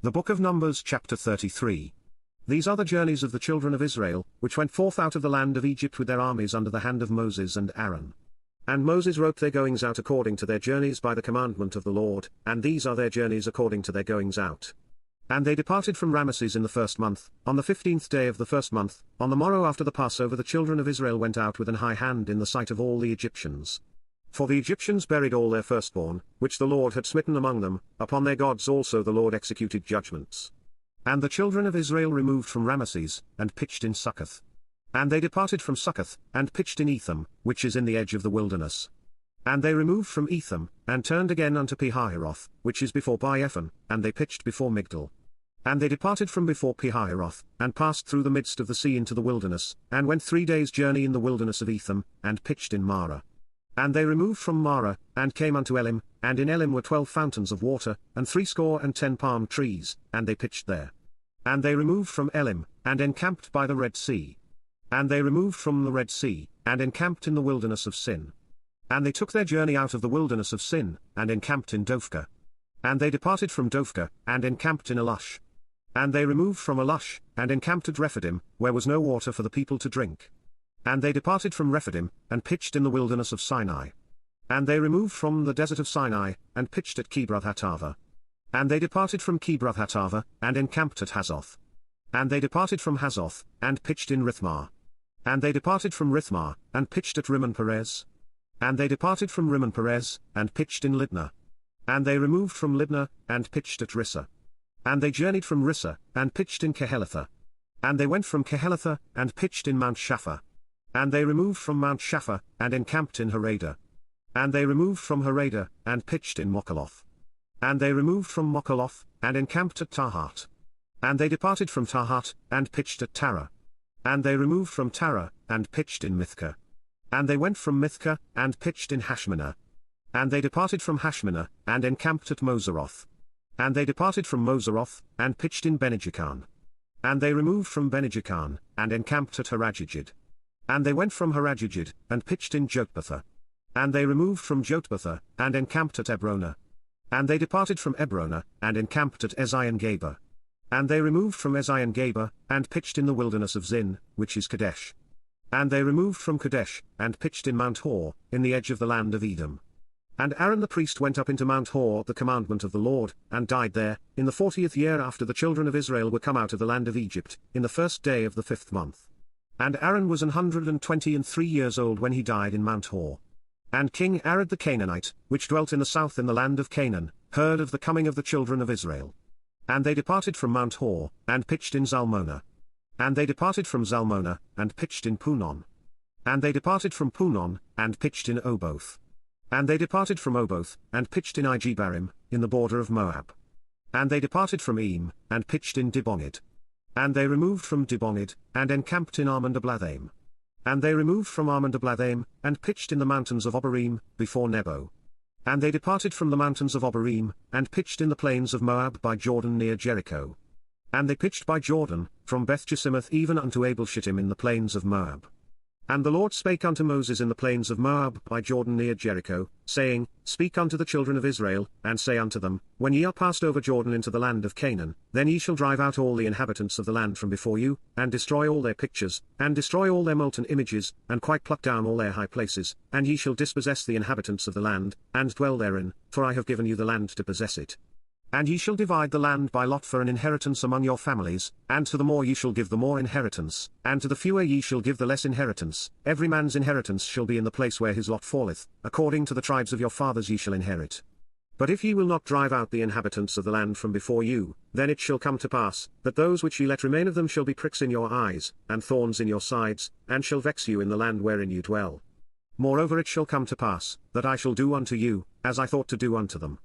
The Book of Numbers chapter 33. These are the journeys of the children of Israel, which went forth out of the land of Egypt with their armies under the hand of Moses and Aaron. And Moses wrote their goings out according to their journeys by the commandment of the Lord, and these are their journeys according to their goings out. And they departed from Ramesses in the first month, on the 15th day of the first month, on the morrow after the Passover the children of Israel went out with an high hand in the sight of all the Egyptians. For the Egyptians buried all their firstborn, which the Lord had smitten among them, upon their gods also the Lord executed judgments. And the children of Israel removed from Ramesses, and pitched in Succoth. And they departed from Succoth, and pitched in Etham, which is in the edge of the wilderness. And they removed from Etham, and turned again unto Pihahiroth, which is before Baal-Ephon, and they pitched before Migdol. And they departed from before Pihahiroth, and passed through the midst of the sea into the wilderness, and went 3 days' journey in the wilderness of Etham, and pitched in Marah. And they removed from Marah, and came unto Elim, and in Elim were 12 fountains of water, and 60 palm trees, and they pitched there. And they removed from Elim, and encamped by the Red Sea. And they removed from the Red Sea, and encamped in the wilderness of Sin. And they took their journey out of the wilderness of Sin, and encamped in Dophkah. And they departed from Dophkah, and encamped in Elush. And they removed from Elush, and encamped at Rephidim, where was no water for the people to drink. And they departed from Rephidim, and pitched in the wilderness of Sinai. And they removed from the desert of Sinai, and pitched at Kibroth-Hattaavah. And they departed from Kibroth-Hattaavah, and encamped at Hazoth. And they departed from Hazoth, and pitched in Rithmah. And they departed from Rithmah, and pitched at Rimmon-Perez. And they departed from Rimmon-Perez, and pitched in Libnah. And they removed from Libnah, and pitched at Rissah. And they journeyed from Rissah, and pitched in Kehelatha. And they went from Kehelatha, and pitched in Mount Shapha. And they removed from Mount Shapha, and encamped in Harada. And they removed from Harada, and pitched in Machaloth. And they removed from Machaloth, and encamped at Tahat. And they departed from Tahat, and pitched at Tara. And they removed from Tara, and pitched in Mithkah. And they went from Mithkah, and pitched in Hashmanah. And they departed from Hashmanah, and encamped at Moseroth. And they departed from Moseroth, and pitched in Benijakan. And they removed from Benijakan, and encamped at Harajijid. And they went from Harajijid, and pitched in Jotbatha. And they removed from Jotbatha, and encamped at Ebrona. And they departed from Ebrona, and encamped at Ezion-Geber. And they removed from Ezion-Geber, and pitched in the wilderness of Zin, which is Kadesh. And they removed from Kadesh, and pitched in Mount Hor, in the edge of the land of Edom. And Aaron the priest went up into Mount Hor at the commandment of the Lord, and died there, in the 40th year after the children of Israel were come out of the land of Egypt, in the 1st day of the 5th month. And Aaron was 123 years old when he died in Mount Hor. And King Arad the Canaanite, which dwelt in the south in the land of Canaan, heard of the coming of the children of Israel. And they departed from Mount Hor, and pitched in Zalmonah. And they departed from Zalmonah, and pitched in Punon. And they departed from Punon, and pitched in Oboth. And they departed from Oboth, and pitched in Ijebarim, in the border of Moab. And they departed from Eam, and pitched in Dibonid. And they removed from Dibonid, and encamped in Armond-Ablathaim. And they removed from Armond-Ablathaim, and pitched in the mountains of Obarim, before Nebo. And they departed from the mountains of Obarim, and pitched in the plains of Moab by Jordan near Jericho. And they pitched by Jordan, from Beth-Jessimoth even unto Abel-Shittim in the plains of Moab. And the Lord spake unto Moses in the plains of Moab by Jordan near Jericho, saying, Speak unto the children of Israel, and say unto them, When ye are passed over Jordan into the land of Canaan, then ye shall drive out all the inhabitants of the land from before you, and destroy all their pictures, and destroy all their molten images, and quite pluck down all their high places, and ye shall dispossess the inhabitants of the land, and dwell therein, for I have given you the land to possess it. And ye shall divide the land by lot for an inheritance among your families, and to the more ye shall give the more inheritance, and to the fewer ye shall give the less inheritance. Every man's inheritance shall be in the place where his lot falleth, according to the tribes of your fathers ye shall inherit. But if ye will not drive out the inhabitants of the land from before you, then it shall come to pass, that those which ye let remain of them shall be pricks in your eyes, and thorns in your sides, and shall vex you in the land wherein you dwell. Moreover it shall come to pass, that I shall do unto you, as I thought to do unto them.